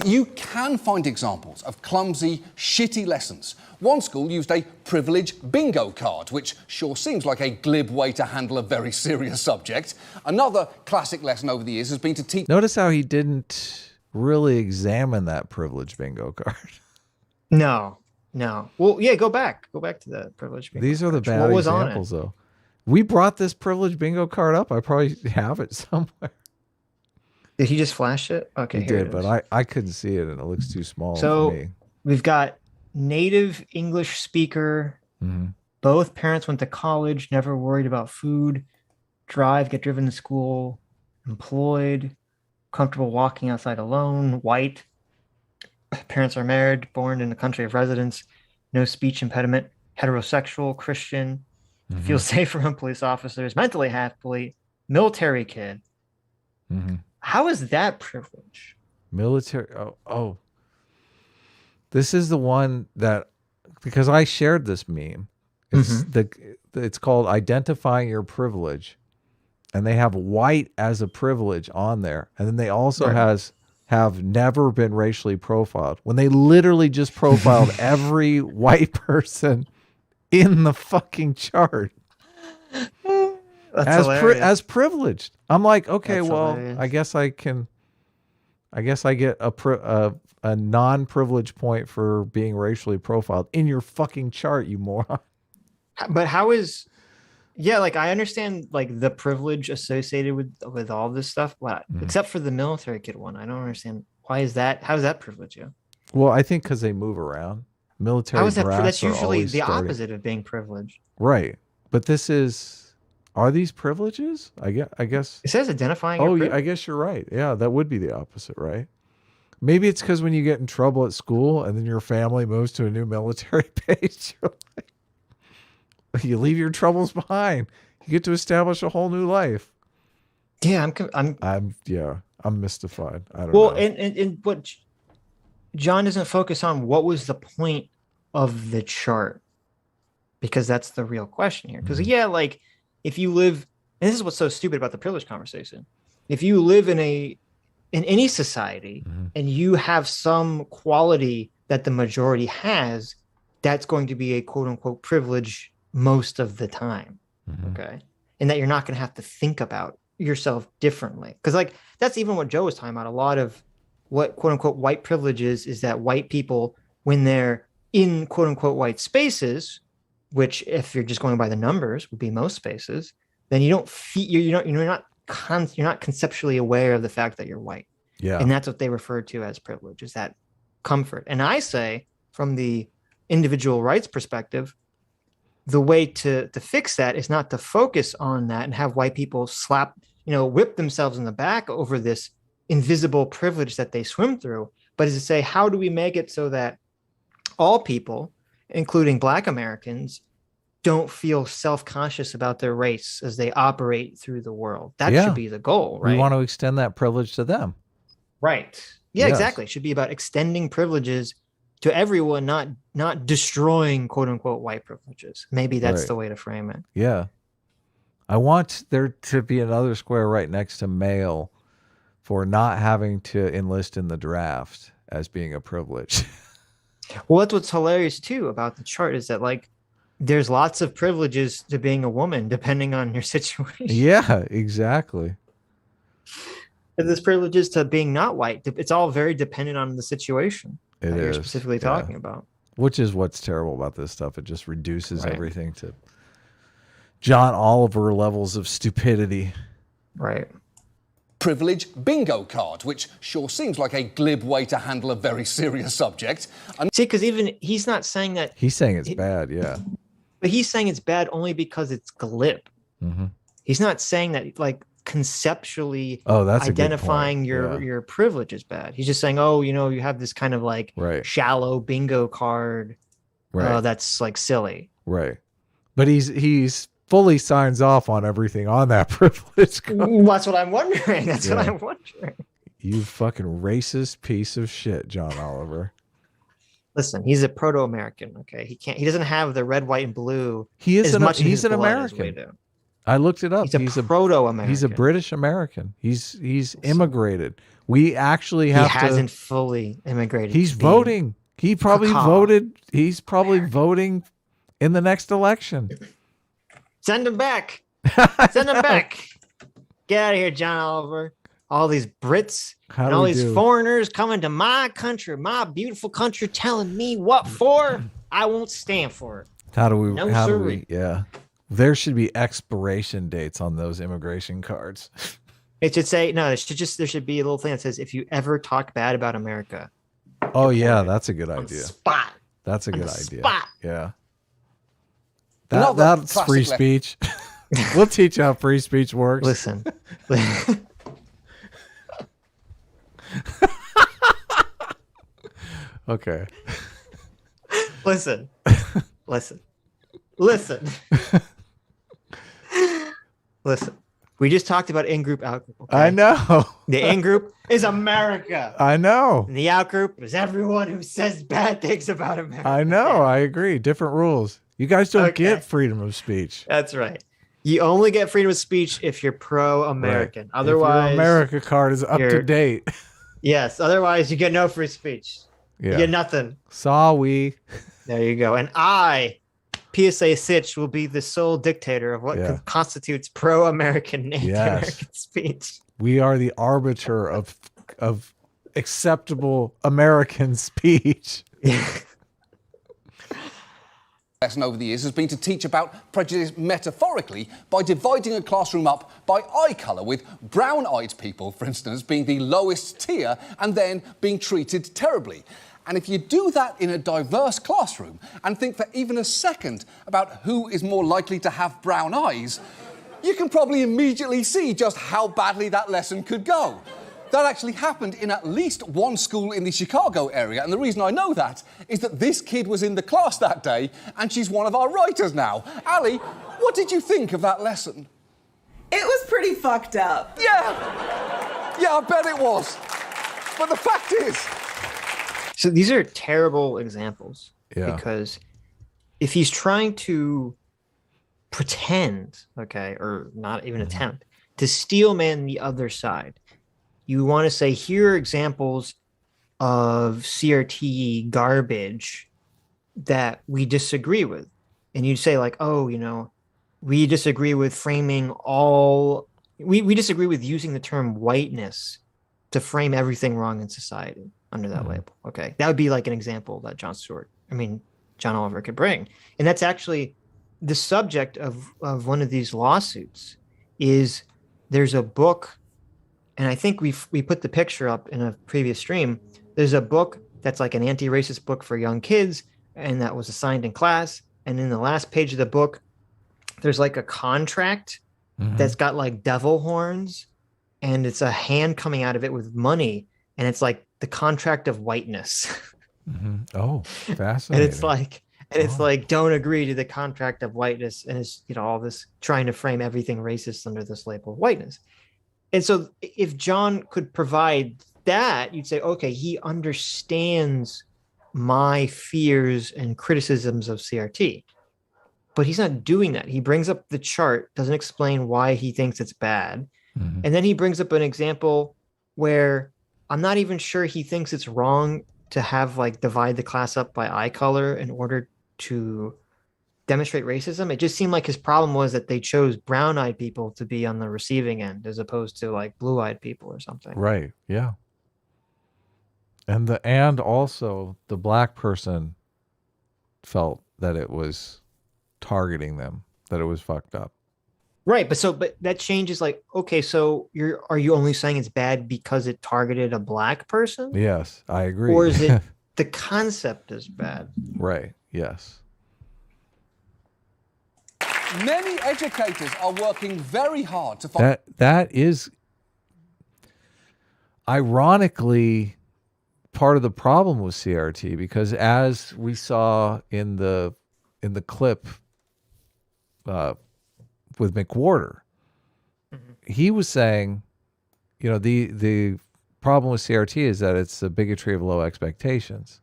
You can find examples of clumsy, shitty lessons. One school used a privilege bingo card, which sure seems like a glib way to handle a very serious subject. Another classic lesson over the years has been to teach... Notice how he didn't really examine that privilege bingo card. No. Well, yeah, go back to the privilege bingo These are the card. bad What was on examples, it? though. We brought this privilege bingo card up. I probably have it somewhere. Did he just flash it? Okay, He did, but I couldn't see it, and it looks too small for me. We've got native English speaker. Mm-hmm. Both parents went to college, never worried about food, get driven to school, employed, comfortable walking outside alone, white. Parents are married, born in the country of residence, no speech impediment, heterosexual, Christian, feels safe around police officers, mentally happy, military kid. Mm-hmm. How is that privilege? Military. Oh. This is the one that, because I shared this meme. It's it's called Identifying Your Privilege. And they have white as a privilege on there. And then they also have never been racially profiled, when they literally just profiled every white person in the fucking chart. As privileged. I'm like, okay, That's well, hilarious. I guess I get a non-privilege point for being racially profiled in your fucking chart, you moron. But how is, like, I understand like the privilege associated with all this stuff, but except for the military kid one, I don't understand why is that. How is that privilege? Yeah. Well, I think because they move around. Military. How is that? brats That's are usually always the starting- opposite of being privileged. Right, but this is. Are these privileges? I guess. It says identifying. Oh, yeah, I guess you're right. Yeah, that would be the opposite, right? Maybe it's because when you get in trouble at school and then your family moves to a new military base, you're like, you leave your troubles behind. You get to establish a whole new life. Yeah, I'm mystified. I don't know. Well, and what John doesn't focus on, what was the point of the chart? Because that's the real question here. Because like, if you live, and this is what's so stupid about the privilege conversation, if you live in any society and you have some quality that the majority has, that's going to be a quote unquote privilege most of the time. Okay. And that you're not going to have to think about yourself differently. Because like, that's even what Joe was talking about. A lot of what quote unquote white privilege is that white people, when they're in quote unquote white spaces, which if you're just going by the numbers would be most spaces, then you don't feel, you're not conceptually aware of the fact that you're white. Yeah. And that's what they refer to as privilege, is that comfort. And I say, from the individual rights perspective, the way to fix that is not to focus on that and have white people whip themselves in the back over this invisible privilege that they swim through, but is to say, how do we make it so that all people, including Black Americans, don't feel self-conscious about their race as they operate through the world? That should be the goal, right? We want to extend that privilege to them. Right. Yeah, Yes. exactly. It should be about extending privileges to everyone, not destroying quote unquote white privileges. Maybe that's the way to frame it. Yeah. I want there to be another square right next to male for not having to enlist in the draft as being a privilege. Well, that's what's hilarious too about the chart, is that like there's lots of privileges to being a woman depending on your situation. Yeah, exactly. And there's privileges to being not white. It's all very dependent on the situation that you're specifically talking about. Which is what's terrible about this stuff. It just reduces everything to John Oliver levels of stupidity. Right. Privilege bingo card, which sure seems like a glib way to handle a very serious subject. See, because even he's not saying that. He's saying it's bad, yeah. But he's saying it's bad only because it's glib. He's not saying that like conceptually that's identifying your privilege is bad. He's just saying, you have this kind of like shallow bingo card that's like silly. Right. But he's fully signs off on everything on that privilege card. That's what I'm wondering. That's what I'm wondering. You fucking racist piece of shit, John Oliver. Listen, he's a proto-American. Okay, he doesn't have the red, white, and blue. He's an as much in his blood American. as we do. I looked it up. He's a proto-American. He's a British American. He's immigrated. We actually have He hasn't fully immigrated. He's voting. He probably voted. He's probably voting in the next election. Send him back. Send him back. Get out of here, John Oliver. All these Brits and all these foreigners coming to my country, my beautiful country, telling me what for. I won't stand for it. How do we? Yeah. There should be expiration dates on those immigration cards. It should say, no, there should be a little thing that says, if you ever talk bad about America. Oh, yeah, that's a good idea. Spot. That's a good idea. Spot. Yeah. That's free speech. We'll teach you how free speech works. Listen. Okay. Listen. We just talked about in-group, out-group. Okay? I know. The in-group is America. I know. And the out-group is everyone who says bad things about America. I know. I agree. Different rules. You guys don't get freedom of speech. That's right. You only get freedom of speech if you're pro-American. Right. Otherwise, if your America card is up to date. Yes. Otherwise, you get no free speech. Yeah. You get nothing. Sorry. There you go. And I, PSA Sitch, will be the sole dictator of what constitutes pro-American anti-American speech. We are the arbiter of acceptable American speech. Lesson over the years has been to teach about prejudice metaphorically by dividing a classroom up by eye colour, with brown-eyed people, for instance, being the lowest tier and then being treated terribly. And if you do that in a diverse classroom and think for even a second about who is more likely to have brown eyes, you can probably immediately see just how badly that lesson could go. That actually happened in at least one school in the Chicago area, and the reason I know that is that this kid was in the class that day, and she's one of our writers now. Ali, what did you think of that lesson? It was pretty fucked up. Yeah, I bet it was. But the fact is... So these are terrible examples. Yeah. Because if he's trying to pretend, or not even attempt, to steel man the other side, you want to say, here are examples of CRT garbage that we disagree with. And you say like, we disagree with framing we disagree with using the term whiteness to frame everything wrong in society under that label. Okay. That would be like an example that John Oliver could bring. And that's actually the subject of one of these lawsuits. Is there's a book, and I think we put the picture up in a previous stream. There's a book that's like an anti-racist book for young kids, and that was assigned in class. And in the last page of the book, there's like a contract that's got like devil horns, and it's a hand coming out of it with money, and it's like the contract of whiteness. Oh, fascinating. And it's like, don't agree to the contract of whiteness, and it's all this trying to frame everything racist under this label of whiteness. And so if John could provide that, you'd say, okay, he understands my fears and criticisms of CRT. But he's not doing that. He brings up the chart, doesn't explain why he thinks it's bad. And then he brings up an example where I'm not even sure he thinks it's wrong to have divide the class up by eye color in order to demonstrate racism. It just seemed like his problem was that they chose brown-eyed people to be on the receiving end as opposed to blue-eyed people or something. Right. Yeah. And also the black person felt that it was targeting them, that it was fucked up. Right. But that changes okay, so are you only saying it's bad because it targeted a black person? Yes, I agree. Or is it the concept is bad? Right. Yes. Many educators are working very hard to find... That is ironically part of the problem with CRT, because as we saw in the clip with McWhorter, he was saying, the problem with CRT is that it's a bigotry of low expectations.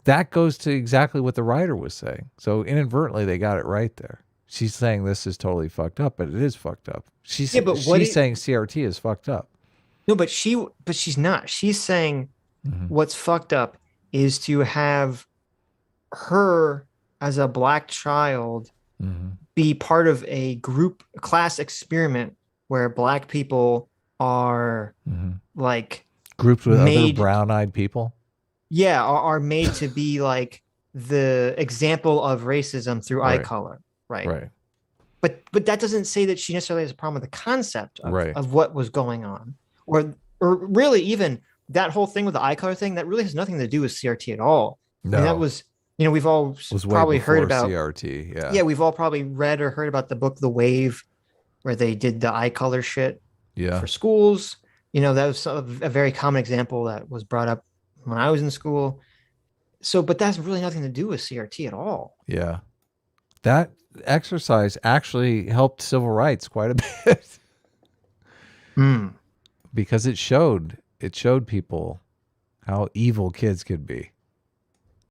That goes to exactly what the writer was saying. So inadvertently, they got it right there. She's saying this is totally fucked up, but it is fucked up. She's Yeah, but she's saying CRT is fucked up. No, but she's not. She's saying what's fucked up is to have her as a black child be part of a class experiment where black people are like grouped with other brown-eyed people. Yeah, are made to be like the example of racism through eye color, right? Right. But that doesn't say that she necessarily has a problem with the concept of what was going on, or really even that whole thing with the eye color thing that really has nothing to do with CRT at all. No, I mean, that was, you know, we've all probably heard about CRT. Yeah, yeah, we've all probably read or heard about the book The Wave, where they did the eye color shit for schools. You know, that was a very common example that was brought up when I was in school. So, but that's really nothing to do with CRT at all. Yeah. That exercise actually helped civil rights quite a bit. Because it showed people how evil kids could be.